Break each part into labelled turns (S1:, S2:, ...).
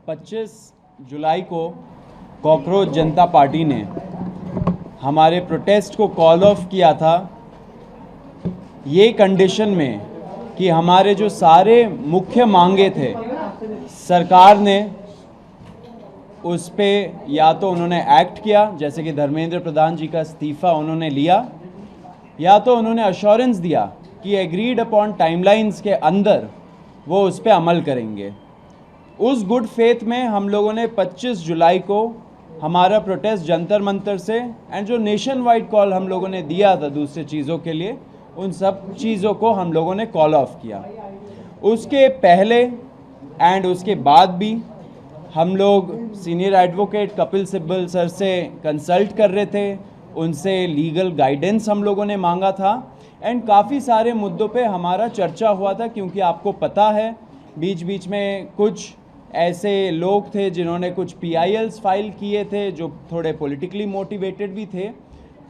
S1: 25 जुलाई को कॉकरोच जनता पार्टी ने हमारे प्रोटेस्ट को कॉल ऑफ किया था ये कंडीशन में कि हमारे जो सारे मुख्य मांगे थे सरकार ने उस पे या तो उन्होंने एक्ट किया, जैसे कि धर्मेंद्र प्रधान जी का इस्तीफ़ा उन्होंने लिया, या तो उन्होंने अश्योरेंस दिया कि एग्रीड अपॉन टाइमलाइंस के अंदर वो उस पर अमल करेंगे। उस गुड फेथ में हम लोगों ने 25 जुलाई को हमारा प्रोटेस्ट जंतर मंतर से एंड जो नेशन वाइड कॉल हम लोगों ने दिया था दूसरे चीज़ों के लिए, उन सब चीज़ों को हम लोगों ने कॉल ऑफ किया। उसके पहले एंड उसके बाद भी हम लोग senior advocate Kapil Sibal sir से कंसल्ट कर रहे थे, उनसे लीगल गाइडेंस हम लोगों ने मांगा था एंड काफ़ी सारे मुद्दों पे हमारा चर्चा हुआ था, क्योंकि आपको पता है बीच बीच में कुछ ऐसे लोग थे जिन्होंने कुछ PILs फाइल किए थे जो थोड़े पॉलिटिकली मोटिवेटेड भी थे।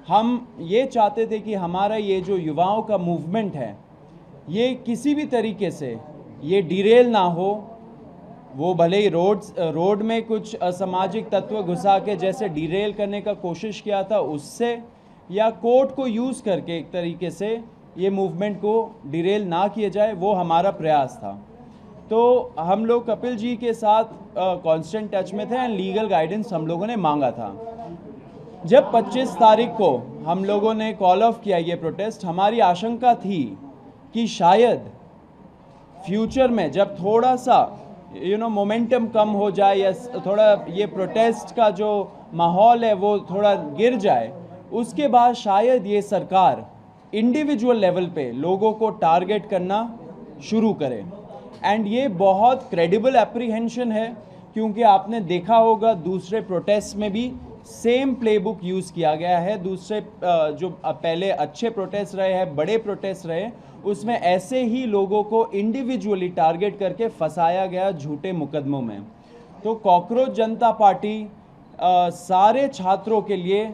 S1: हम ये चाहते थे कि हमारा ये जो युवाओं का मूवमेंट है ये किसी भी तरीके से ये डिरेल ना हो। वो भले ही रोड में कुछ असामाजिक तत्व घुसा के जैसे डिरेल करने का कोशिश किया था उससे, या कोर्ट को यूज़ करके एक तरीके से ये मूवमेंट को डिरेल ना किया जाए, वो हमारा प्रयास था। तो हम लोग कपिल जी के साथ कांस्टेंट टच में थे एंड लीगल गाइडेंस हम लोगों ने मांगा था। जब 25 तारीख को हम लोगों ने कॉल ऑफ किया ये प्रोटेस्ट, हमारी आशंका थी कि शायद फ्यूचर में जब थोड़ा सा मोमेंटम कम हो जाए या थोड़ा ये प्रोटेस्ट का जो माहौल है वो थोड़ा गिर जाए, उसके बाद शायद ये सरकार इंडिविजुअल लेवल पे लोगों को टारगेट करना शुरू करे। एंड ये बहुत क्रेडिबल एप्रीहेंशन है, क्योंकि आपने देखा होगा दूसरे प्रोटेस्ट में भी सेम प्लेबुक यूज़ किया गया है। दूसरे जो पहले अच्छे प्रोटेस्ट रहे हैं, बड़े प्रोटेस्ट रहे, उसमें ऐसे ही लोगों को इंडिविजुअली टारगेट करके फंसाया गया झूठे मुकदमों में। तो कॉकरोच जनता पार्टी सारे छात्रों के लिए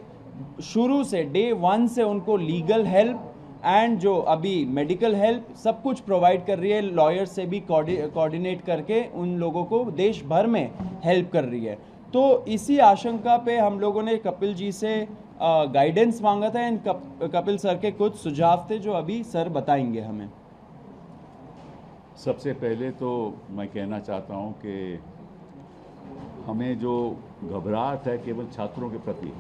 S1: शुरू से डे 1 से उनको लीगल हेल्प एंड जो अभी मेडिकल हेल्प सब कुछ प्रोवाइड कर रही है। लॉयर से भी कोऑर्डिनेट करके उन लोगों को देश भर में हेल्प कर रही है। तो इसी आशंका पे हम लोगों ने कपिल जी से गाइडेंस मांगा था एंड कपिल सर के कुछ सुझाव थे जो अभी सर बताएंगे हमें।
S2: सबसे पहले तो मैं कहना चाहता हूं कि हमें जो घबराहट है केवल छात्रों के प्रति,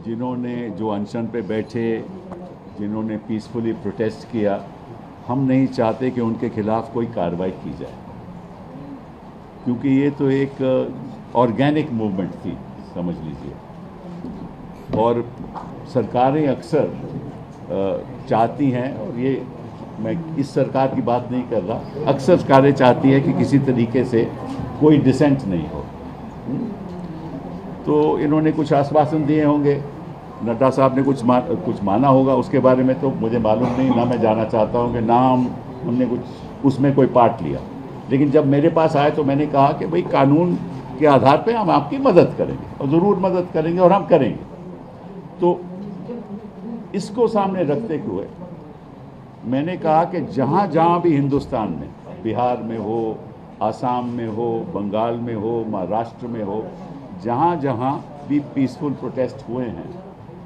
S2: जिन्होंने जो अनशन पे बैठे, जिन्होंने पीसफुली प्रोटेस्ट किया, हम नहीं चाहते कि उनके खिलाफ कोई कार्रवाई की जाए, क्योंकि ये तो एक ऑर्गेनिक मूवमेंट थी, समझ लीजिए। और सरकारें अक्सर चाहती हैं, और ये मैं इस सरकार की बात नहीं कर रहा, अक्सर सरकारें चाहती हैं कि किसी तरीके से कोई डिसेंट नहीं हो। तो इन्होंने कुछ आश्वासन दिए होंगे, नड्डा साहब ने कुछ माना होगा, उसके बारे में तो मुझे मालूम नहीं, ना मैं जाना चाहता हूँ कि ना हमने कुछ उसमें कोई पार्ट लिया। लेकिन जब मेरे पास आए तो मैंने कहा कि भाई कानून के आधार पे हम आपकी मदद करेंगे, और ज़रूर मदद करेंगे और हम करेंगे। तो इसको सामने रखते हुए मैंने कहा कि जहाँ जहाँ भी हिंदुस्तान में, बिहार में हो, आसाम में हो, बंगाल में हो, महाराष्ट्र में हो, जहाँ जहाँ भी पीसफुल प्रोटेस्ट हुए हैं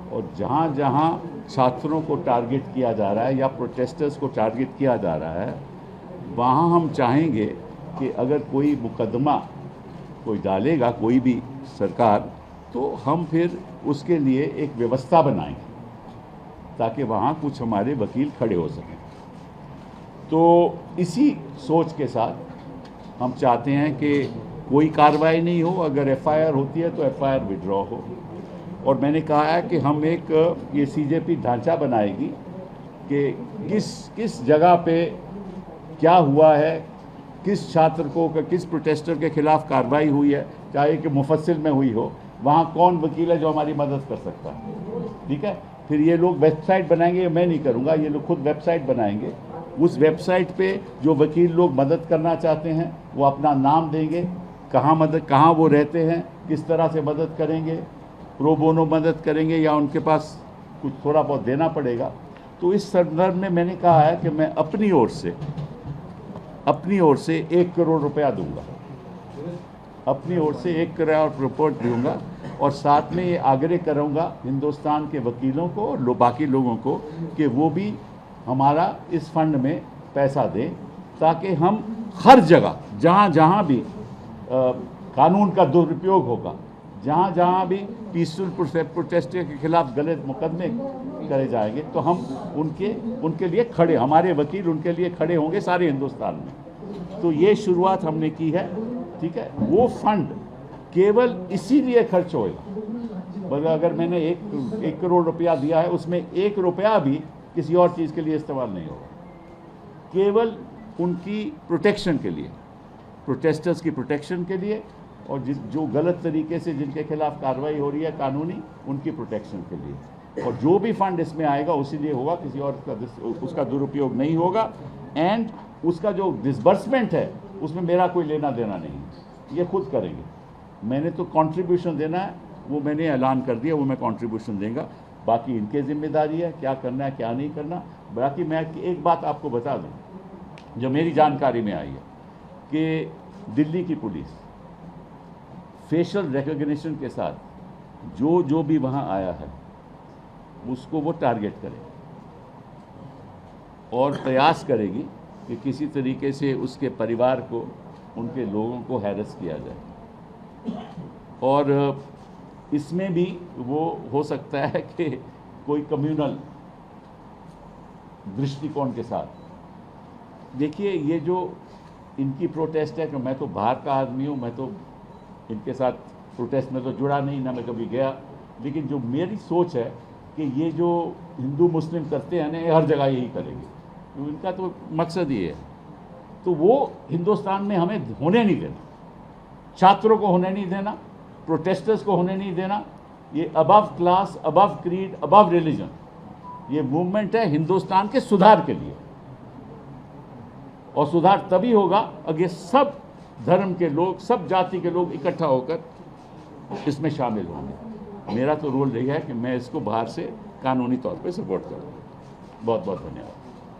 S2: और जहाँ जहाँ छात्रों को टारगेट किया जा रहा है या प्रोटेस्टर्स को टारगेट किया जा रहा है, वहाँ हम चाहेंगे कि अगर कोई मुकदमा कोई डालेगा कोई भी सरकार, तो हम फिर उसके लिए एक व्यवस्था बनाएंगे ताकि वहाँ कुछ हमारे वकील खड़े हो सकें। तो इसी सोच के साथ हम चाहते हैं कि कोई कार्रवाई नहीं हो, अगर FIR होती है तो FIR विड्रॉ हो। और मैंने कहा है कि हम एक ये CJP ढांचा बनाएगी कि किस जगह पे क्या हुआ है, किस छात्र को, किस प्रोटेस्टर के खिलाफ कार्रवाई हुई है, चाहे कि मुफस्सिल में हुई हो, वहाँ कौन वकील है जो हमारी मदद कर सकता है। ठीक है, फिर ये लोग वेबसाइट बनाएंगे, मैं नहीं करूँगा, ये लोग खुद वेबसाइट बनाएंगे। उस वेबसाइट पे जो वकील लोग मदद करना चाहते हैं वो अपना नाम देंगे, कहाँ वो रहते हैं, किस तरह से मदद करेंगे, प्रो बोनो मदद करेंगे या उनके पास कुछ थोड़ा बहुत देना पड़ेगा। तो इस संदर्भ में मैंने कहा है कि मैं अपनी ओर से 1 करोड़ रुपया दूंगा अपनी ओर से 1 करोड़ रिपोर्ट दूंगा और साथ में ये आग्रह करूंगा हिंदुस्तान के वकीलों को और बाकी लोगों को कि वो भी हमारा इस फंड में पैसा दें, ताकि हम हर जगह जहाँ जहाँ भी कानून का दुरुपयोग होगा, जहाँ जहाँ भी पीसफुल प्रोटेस्टर के खिलाफ गलत मुकदमे करे जाएंगे, तो हम उनके लिए खड़े, हमारे वकील उनके लिए खड़े होंगे सारे हिंदुस्तान में। तो ये शुरुआत हमने की है, ठीक है। वो फंड केवल इसीलिए खर्च होएगा, मतलब अगर मैंने 1 करोड़ रुपया दिया है, उसमें 1 रुपया भी किसी और चीज़ के लिए इस्तेमाल नहीं होगा, केवल उनकी प्रोटेक्शन के लिए, प्रोटेस्टर्स की प्रोटेक्शन के लिए, और जो गलत तरीके से जिनके खिलाफ कार्रवाई हो रही है कानूनी, उनकी प्रोटेक्शन के लिए। और जो भी फंड इसमें आएगा उसी लिए होगा, किसी और उसका दुरुपयोग नहीं होगा। एंड उसका जो डिसबर्समेंट है उसमें मेरा कोई लेना देना नहीं, ये खुद करेंगे। मैंने तो कंट्रीब्यूशन देना है, वो मैंने ऐलान कर दिया, वो मैं कंट्रीब्यूशन देंगे, बाकी इनके जिम्मेदारी है क्या करना है क्या नहीं करना। बाकी मैं एक बात आपको बता दूं जो मेरी जानकारी में आई है कि दिल्ली की पुलिस फेशियल रिकॉग्निशन के साथ जो भी वहाँ आया है उसको वो टारगेट करे और प्रयास करेगी कि किसी तरीके से उसके परिवार को, उनके लोगों को हैरेस किया जाए। और इसमें भी वो हो सकता है कि कोई कम्युनल दृष्टिकोण के साथ। देखिए, ये जो इनकी प्रोटेस्ट है कि मैं तो बाहर का आदमी हूँ, मैं तो इनके साथ प्रोटेस्ट में तो जुड़ा नहीं, ना मैं कभी गया, लेकिन जो मेरी सोच है कि ये जो हिंदू मुस्लिम करते हैं ना, ये हर जगह यही करेंगे, तो इनका तो मकसद ये है। तो वो हिंदुस्तान में हमें होने नहीं देना, छात्रों को होने नहीं देना, प्रोटेस्टर्स को होने नहीं देना। ये above class, above creed, above religion, ये मूवमेंट है हिंदुस्तान के सुधार के लिए, और सुधार तभी होगा अगर सब धर्म के लोग, सब जाति के लोग इकट्ठा होकर इसमें शामिल होंगे। मेरा तो रोल रही है कि मैं इसको बाहर से कानूनी तौर पे सपोर्ट करूँ। बहुत बहुत धन्यवाद।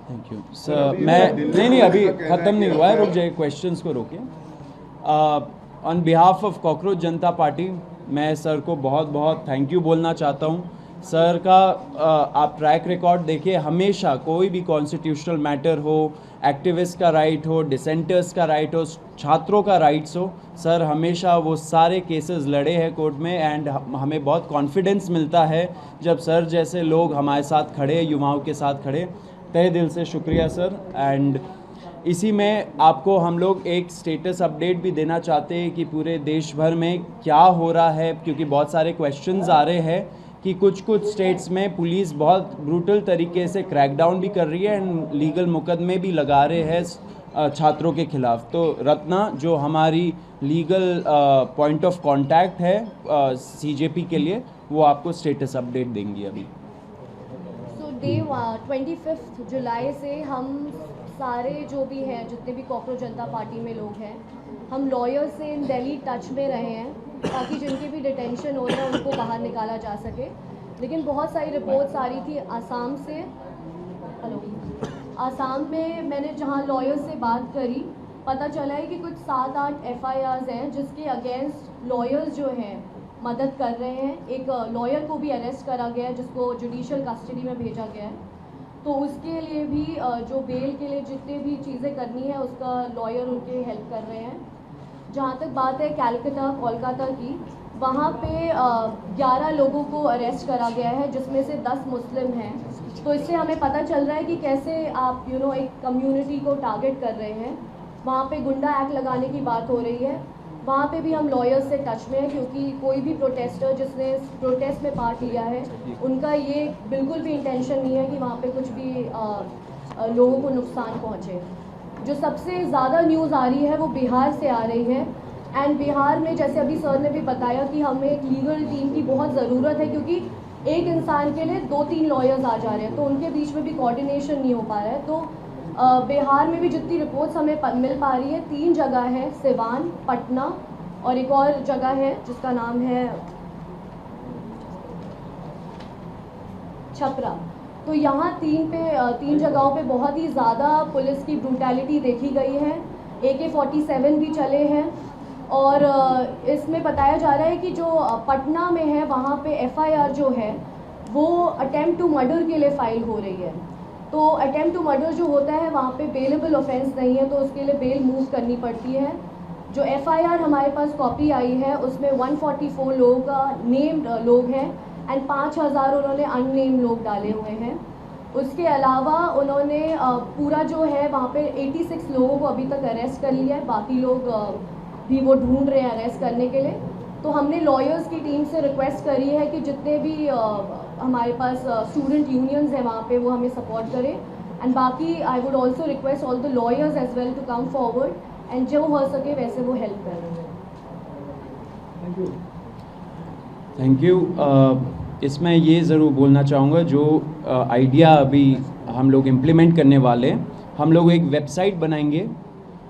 S1: Thank you sir. मैं नहीं अभी ख़त्म नहीं हुआ है, रुक जाइए, क्वेश्चंस को रोकिए। On behalf of cockroach Janata party मैं सर को बहुत बहुत थैंक यू बोलना चाहता हूँ। सर का आप ट्रैक रिकॉर्ड देखिए, हमेशा कोई भी कॉन्स्टिट्यूशनल मैटर हो, एक्टिविस्ट का राइट हो, डिसेंटर्स का राइट हो, छात्रों का राइट्स हो, सर हमेशा वो सारे केसेस लड़े हैं कोर्ट में। एंड हमें बहुत कॉन्फिडेंस मिलता है जब सर जैसे लोग हमारे साथ खड़े, युवाओं के साथ खड़े। तहे दिल से शुक्रिया सर। एंड इसी में आपको हम लोग एक स्टेटस अपडेट भी देना चाहते हैं कि पूरे देश भर में क्या हो रहा है, क्योंकि बहुत सारे क्वेश्चंस आ रहे हैं कि कुछ स्टेट्स में पुलिस बहुत ब्रूटल तरीके से क्रैकडाउन भी कर रही है एंड लीगल मुकदमे भी लगा रहे हैं छात्रों के खिलाफ। तो रत्ना जो हमारी लीगल पॉइंट ऑफ कांटेक्ट है सीजेपी के लिए, वो आपको स्टेटस अपडेट देंगी अभी।
S3: सो डे 25 जुलाई से हम सारे जो भी हैं, जितने भी कॉकरोच जनता पार्टी में लोग हैं, हम लॉयर से इन दिल्ली टच में रहे हैं ताकि जिनके भी डिटेंशन हो रहे हैं उनको बाहर निकाला जा सके। लेकिन बहुत सारी रिपोर्ट्स आ रही थी आसाम से। हेलो, आसाम में मैंने जहाँ लॉयर से बात करी, पता चला है कि कुछ 7-8 FIRs हैं जिसके अगेंस्ट लॉयर्स जो हैं मदद कर रहे हैं। एक लॉयर को भी अरेस्ट करा गया है जिसको जुडिशियल कस्टडी में भेजा गया है। तो उसके लिए भी जो बेल के लिए जितने भी चीज़ें करनी है उसका लॉयर उनके हेल्प कर रहे हैं। जहाँ तक बात है कलकत्ता कोलकाता की, वहाँ पे 11 लोगों को अरेस्ट करा गया है जिसमें से 10 मुस्लिम हैं। तो इससे हमें पता चल रहा है कि कैसे आप एक कम्युनिटी को टारगेट कर रहे हैं। वहाँ पे गुंडा एक्ट लगाने की बात हो रही है। वहाँ पे भी हम लॉयर्स से टच में हैं, क्योंकि कोई भी प्रोटेस्टर जिसने प्रोटेस्ट में पार्ट लिया है उनका ये बिल्कुल भी इंटेंशन नहीं है कि वहाँ पे कुछ भी लोगों को नुकसान पहुँचे। जो सबसे ज़्यादा न्यूज़ आ रही है वो बिहार से आ रही है। एंड बिहार में जैसे अभी सर ने भी बताया कि हमें एक लीगल टीम की बहुत ज़रूरत है, क्योंकि एक इंसान के लिए 2-3 लॉयर्स आ जा रहे हैं, तो उनके बीच में भी कोऑर्डिनेशन नहीं हो पा रहा है। तो बिहार में भी जितनी रिपोर्ट्स हमें मिल पा रही है, 3 जगह है, सिवान, पटना और एक और जगह है जिसका नाम है छपरा। तो यहाँ 3 जगहों पे बहुत ही ज़्यादा पुलिस की ब्रूटैलिटी देखी गई है। AK-47 भी चले हैं और इसमें बताया जा रहा है कि जो पटना में है वहाँ पे एफआईआर जो है वो अटेम्प्ट टू मर्डर के लिए फाइल हो रही है। तो अटेम्प्ट टू मर्डर जो होता है वहाँ पे बेलेबल ऑफेंस नहीं है, तो उसके लिए बेल मूव करनी पड़ती है। जो एफआईआर हमारे पास कॉपी आई है उसमें 144 लोगों का नेम्ड लोग हैं एंड 5000 उन्होंने अननेम्ड लोग डाले हुए हैं। उसके अलावा उन्होंने पूरा जो है वहाँ पे 86 लोगों को अभी तक अरेस्ट कर लिया है, बाकी लोग भी वो ढूंढ रहे हैं अरेस्ट करने के लिए। तो हमने लॉयर्स की टीम से रिक्वेस्ट करी है कि जितने भी हमारे पास स्टूडेंट यूनियंस हैं वहाँ पे वो हमें सपोर्ट करें एंड बाकी I would also request all the lawyers as well to come forward and जो हो सके वैसे वो हेल्प करें।
S1: Thank you. इसमें ये ज़रूर बोलना चाहूँगा, जो आइडिया अभी हम लोग इम्प्लीमेंट करने वाले, हम लोग एक वेबसाइट बनाएंगे,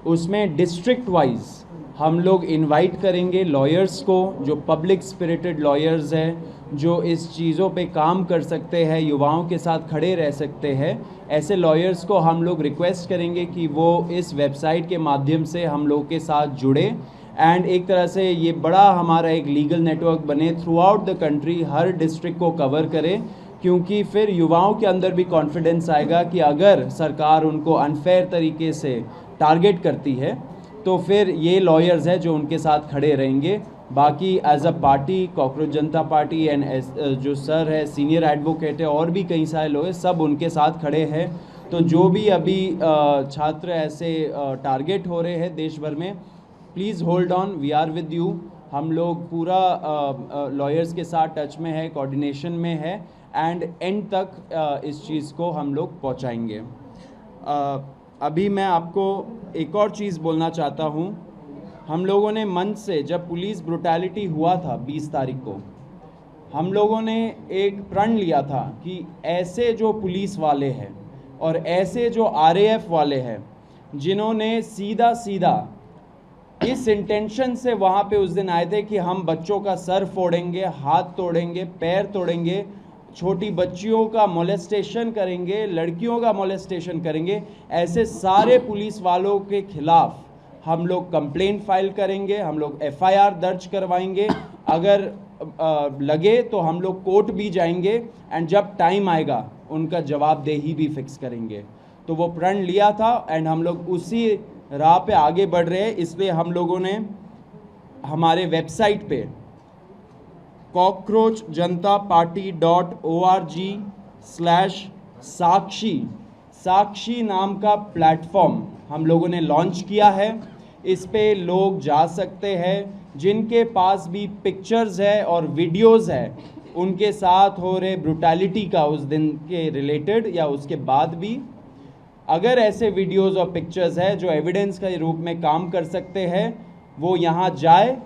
S1: उसमें डिस्ट्रिक्ट वाइज हम लोग इनवाइट करेंगे लॉयर्स को, जो पब्लिक स्पिरिटेड लॉयर्स हैं, जो इस चीज़ों पे काम कर सकते हैं, युवाओं के साथ खड़े रह सकते हैं। ऐसे लॉयर्स को हम लोग रिक्वेस्ट करेंगे कि वो इस वेबसाइट के माध्यम से हम लोग के साथ जुड़े एंड एक तरह से ये बड़ा हमारा एक लीगल नेटवर्क बने, through out the country her district को कवर करे, क्योंकि फिर युवाओं के अंदर भी कॉन्फिडेंस आएगा कि अगर सरकार उनको अनफेयर तरीके से टारगेट करती है तो फिर ये लॉयर्स हैं जो उनके साथ खड़े रहेंगे। बाकी as a party cockroach Janata party and जो सर है सीनियर एडवोकेट है और भी कई सारे लोग हैं, सब उनके साथ खड़े हैं। तो जो भी अभी छात्र ऐसे टारगेट हो रहे हैं देश भर में, please hold on, we are with you. हम लोग पूरा लॉयर्स के साथ टच में है, कोऑर्डिनेशन में है एंड एंड तक इस चीज़ को हम लोग पहुंचाएंगे। अभी मैं आपको एक और चीज़ बोलना चाहता हूं। हम लोगों ने मंच से, जब पुलिस ब्रुटैलिटी हुआ था 20 तारीख को, हम लोगों ने एक प्रण लिया था कि ऐसे जो पुलिस वाले हैं और ऐसे जो आरएएफ वाले हैं जिन्होंने सीधा सीधा इस इंटेंशन से वहाँ पे उस दिन आए थे कि हम बच्चों का सर फोड़ेंगे, हाथ तोड़ेंगे, पैर तोड़ेंगे, छोटी बच्चियों का मोलेस्टेशन करेंगे, लड़कियों का मोलेस्टेशन करेंगे, ऐसे सारे पुलिस वालों के खिलाफ हम लोग कंप्लेंट फाइल करेंगे, हम लोग एफआईआर दर्ज करवाएंगे, अगर लगे तो हम लोग कोर्ट भी जाएंगे एंड जब टाइम आएगा उनका जवाबदेही भी फिक्स करेंगे। तो वो प्रण लिया था एंड हम लोग उसी राह पे आगे बढ़ रहे हैं। इसलिए हम लोगों ने हमारे वेबसाइट पे cockroachjantaparty.org/साक्षी नाम का प्लेटफॉर्म हम लोगों ने लॉन्च किया है। इस पे लोग जा सकते हैं जिनके पास भी पिक्चर्स है और वीडियोस है उनके साथ हो रहे ब्रुटैलिटी का उस दिन के रिलेटेड या उसके बाद भी। अगर ऐसे वीडियोस और पिक्चर्स है जो एविडेंस के रूप में काम कर सकते हैं, वो यहाँ जाए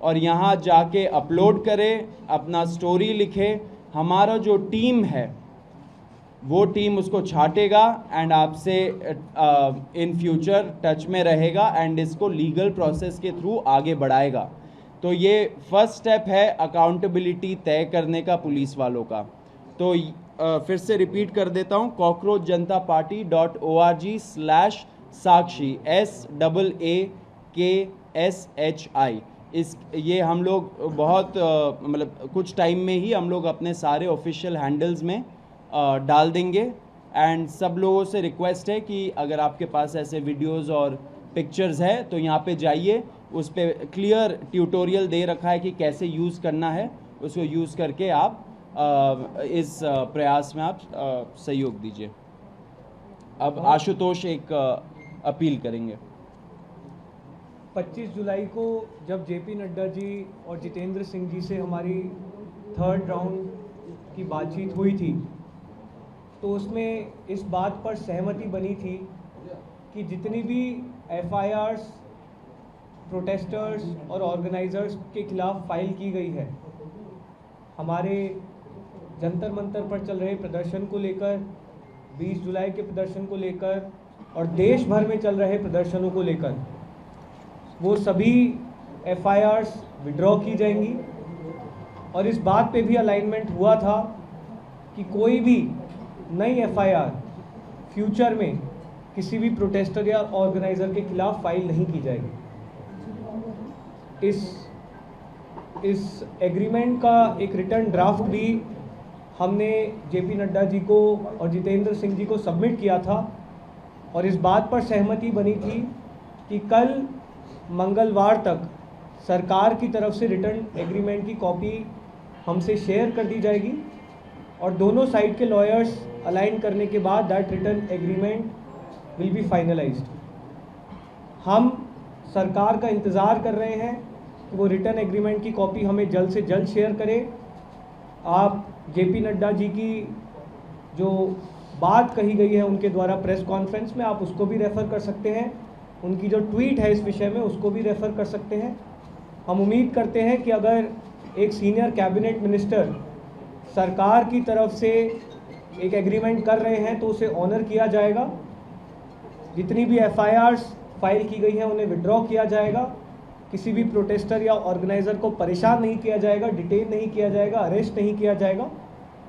S1: और यहाँ जाके अपलोड करे, अपना स्टोरी लिखे। हमारा जो टीम है वो टीम उसको छाटेगा एंड आपसे इन फ्यूचर टच में रहेगा एंड इसको लीगल प्रोसेस के थ्रू आगे बढ़ाएगा। तो ये फर्स्ट स्टेप है अकाउंटेबिलिटी तय करने का पुलिस वालों का। तो फिर से रिपीट कर देता हूँ, cockroachjantaparty.org/साक्षी SAAKSHI। ये हम लोग बहुत मतलब कुछ टाइम में ही हम लोग अपने सारे ऑफिशियल हैंडल्स में डाल देंगे एंड सब लोगों से रिक्वेस्ट है कि अगर आपके पास ऐसे वीडियोस और पिक्चर्स है तो यहाँ पे जाइए, उस पर क्लियर ट्यूटोरियल दे रखा है कि कैसे यूज़ करना है, उसको यूज़ करके आप इस प्रयास में आप सहयोग दीजिए। अब आशुतोष एक अपील करेंगे।
S4: 25 जुलाई को जब जेपी नड्डा जी और जितेंद्र सिंह जी से हमारी 3rd राउंड की बातचीत हुई थी तो उसमें इस बात पर सहमति बनी थी कि जितनी भी एफआईआर्स प्रोटेस्टर्स और ऑर्गेनाइजर्स के खिलाफ फाइल की गई है, हमारे जंतर मंतर पर चल रहे प्रदर्शन को लेकर, 20 जुलाई के प्रदर्शन को लेकर और देश भर में चल रहे प्रदर्शनों को लेकर, वो सभी एफआईआर्स विड्रॉ की जाएंगी। और इस बात पे भी अलाइनमेंट हुआ था कि कोई भी नई एफआईआर फ्यूचर में किसी भी प्रोटेस्टर या ऑर्गेनाइजर के खिलाफ फाइल नहीं की जाएगी। इस एग्रीमेंट का एक रिटर्न ड्राफ्ट भी हमने जेपी नड्डा जी को और जितेंद्र सिंह जी को सबमिट किया था और इस बात पर सहमति बनी थी कि कल मंगलवार तक सरकार की तरफ से रिटर्न एग्रीमेंट की कॉपी हमसे शेयर कर दी जाएगी और दोनों साइड के लॉयर्स अलाइन करने के बाद that return agreement will be finalised. हम सरकार का इंतज़ार कर रहे हैं कि वो रिटर्न एग्रीमेंट की कॉपी हमें जल्द से जल्द शेयर करें। आप जेपी नड्डा जी की जो बात कही गई है उनके द्वारा प्रेस कॉन्फ्रेंस में, आप उसको भी रेफ़र कर सकते हैं। उनकी जो ट्वीट है इस विषय में उसको भी रेफ़र कर सकते हैं। हम उम्मीद करते हैं कि अगर एक सीनियर कैबिनेट मिनिस्टर सरकार की तरफ से एक एग्रीमेंट कर रहे हैं तो उसे ऑनर किया जाएगा। जितनी भी एफआईआर्स फाइल की गई हैं उन्हें विड्रॉ किया जाएगा। किसी भी प्रोटेस्टर या ऑर्गेनाइज़र को परेशान नहीं किया जाएगा, डिटेन नहीं किया जाएगा, अरेस्ट नहीं किया जाएगा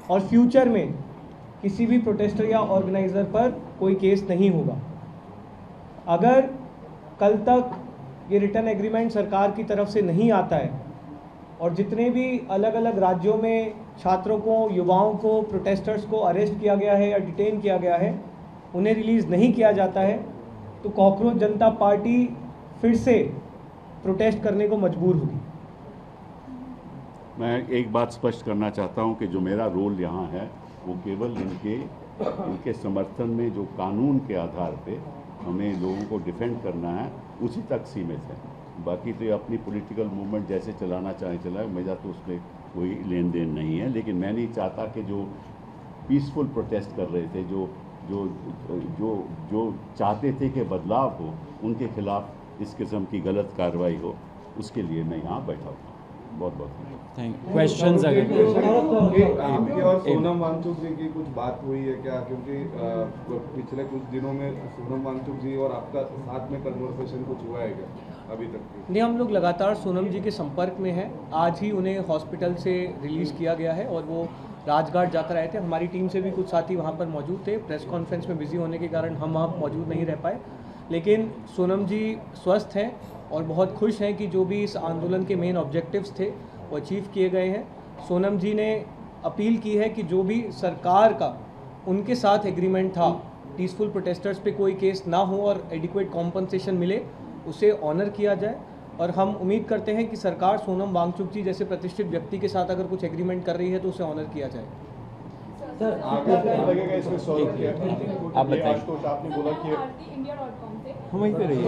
S4: और फ्यूचर में किसी भी प्रोटेस्टर या ऑर्गेनाइज़र पर कोई केस नहीं होगा। अगर कल तक ये रिटर्न एग्रीमेंट सरकार की तरफ से नहीं आता है और जितने भी अलग अलग राज्यों में छात्रों को, युवाओं को, प्रोटेस्टर्स को अरेस्ट किया गया है या डिटेन किया गया है, उन्हें रिलीज़ नहीं किया जाता है तो कॉकरोच जनता पार्टी फिर से प्रोटेस्ट करने को मजबूर होगी।
S2: मैं एक बात स्पष्ट करना चाहता हूं कि जो मेरा रोल यहाँ है वो केवल इनके समर्थन में जो कानून के आधार पे हमें लोगों को डिफेंड करना है उसी तक सीमित है। बाकी तो ये अपनी पॉलिटिकल मूवमेंट जैसे चलाना चाहे चलाए, मेरा तो उसमें कोई लेन देन नहीं है। लेकिन मैं नहीं चाहता कि जो पीसफुल प्रोटेस्ट कर रहे थे, जो चाहते थे कि बदलाव हो, उनके खिलाफ इस किस्म की गलत कार्रवाई हो, उसके लिए मैं यहाँ बैठा हूँ। बहुत बहुत
S1: थैंक यू। क्वेश्चंस अगर
S5: आपकी और सोनम वांगचुक जी की कुछ बात हुई है क्या? क्योंकि पिछले कुछ दिनों में सोनम वांगचुक जी और आपका साथ में कन्वर्सेशन कुछ हुआ है क्या अभी तक?
S4: नहीं, हम लोग लगातार सोनम जी के संपर्क में हैं। आज ही उन्हें हॉस्पिटल से रिलीज़ किया गया है और वो राजघाट जाकर आए थे। हमारी टीम से भी कुछ साथी वहाँ पर मौजूद थे। प्रेस कॉन्फ्रेंस में बिजी होने के कारण हम वहाँ मौजूद नहीं रह पाए, लेकिन सोनम जी स्वस्थ हैं और बहुत खुश हैं कि जो भी इस आंदोलन के मेन ऑब्जेक्टिव्स थे वो अचीव किए गए हैं। सोनम जी ने अपील की है कि जो भी सरकार का उनके साथ एग्रीमेंट था, पीसफुल प्रोटेस्टर्स पे कोई केस ना हो और एडिक्वेट कॉम्पनसेशन मिले, उसे ऑनर किया जाए। और हम उम्मीद करते हैं कि सरकार सोनम वांगचुक जी जैसे प्रतिष्ठित व्यक्ति के साथ अगर कुछ एग्रीमेंट कर रही है तो उसे ऑनर किया जाए।
S5: सर लगेगा इसमें सॉल्व किया?
S1: आप बताइए।
S5: आपने बोला कि
S1: हम वहीं पे रहिए।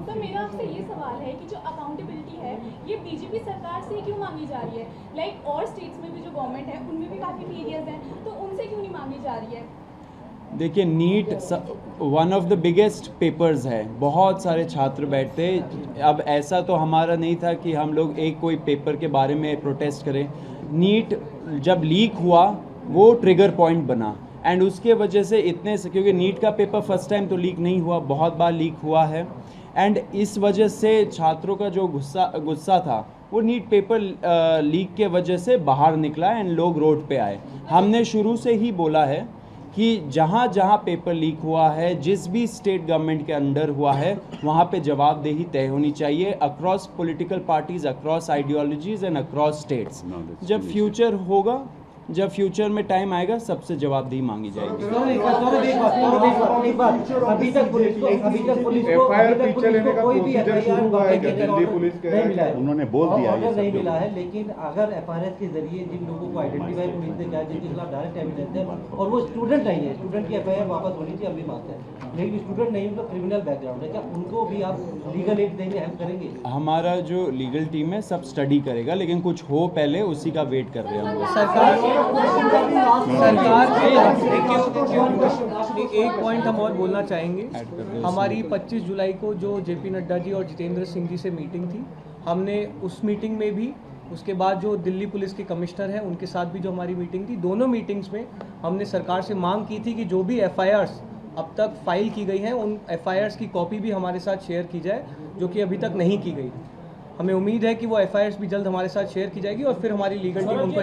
S6: तो मेरा आपसे ये सवाल है कि जो अकाउंटेबिलिटी है ये बीजेपी सरकार से क्यों मांगी जा रही है? लाइक और स्टेट्स में भी जो गवर्नमेंट है उनमें भी काफ़ी एरियाज हैं, तो उनसे क्यों नहीं मांगी जा रही है?
S1: देखिए, NEET one of the biggest papers है, बहुत सारे छात्र बैठते। अब ऐसा तो हमारा नहीं था कि हम लोग एक कोई पेपर के बारे में प्रोटेस्ट करें। नीट जब लीक हुआ वो ट्रिगर पॉइंट बना एंड उसके वजह से इतने से, क्योंकि नीट का पेपर फर्स्ट टाइम तो लीक नहीं हुआ, बहुत बार लीक हुआ है एंड इस वजह से छात्रों का जो गुस्सा था वो नीट पेपर लीक के वजह से बाहर निकला एंड लोग रोड पे आए। हमने शुरू से ही बोला है कि जहाँ जहाँ पेपर लीक हुआ है, जिस भी स्टेट गवर्नमेंट के अंडर हुआ है, वहाँ पे जवाबदेही तय होनी चाहिए across political parties, across ideologies and across states. जब फ्यूचर होगा, जब फ्यूचर में टाइम आएगा, सबसे जवाबदेही मांगी जाएगी।
S5: अभी तक पुलिस को एफआईआर पीछे लेने का प्रोसीजर शुरू हुआ है क्या? दिल्ली पुलिस के
S2: उन्होंने बोल दिया
S7: ऑर्डर नहीं मिला है, लेकिन अगर एफआईआर के जरिए जिन लोगों को आइडेंटिफाई पुलिस ने किया, जिनके खिलाफ डायरेक्ट एविडेंस है और वो स्टूडेंट नहीं है, स्टूडेंट की एफआईआर वापस होनी चाहिए, अभी बात है, लेकिन स्टूडेंट नहीं, उनका क्रिमिनल बैकग्राउंड है, क्या उनको भी आप लीगल एड देंगे, हेल्प करेंगे?
S1: हमारा जो लीगल टीम है सब स्टडी करेगा, लेकिन कुछ हो पहले उसी का वेट कर रहे हैं हम लोग।
S4: सरकार एक पॉइंट हम और बोलना चाहेंगे। हमारी 25 जुलाई को जो जेपी नड्डा जी और जितेंद्र सिंह जी से मीटिंग थी, हमने उस मीटिंग में भी, उसके बाद जो दिल्ली पुलिस के कमिश्नर हैं उनके साथ भी जो हमारी मीटिंग थी, दोनों मीटिंग्स में हमने सरकार से मांग की थी कि जो भी एफआईआर्स अब तक फाइल की गई हैं उन एफआईआर्स की कॉपी भी हमारे साथ शेयर की जाए, जो कि अभी तक नहीं की गई। हमें उम्मीद है कि वो एफआईआर्स भी जल्द हमारे साथ शेयर की जाएगी और फिर हमारी लीगल टीम उनको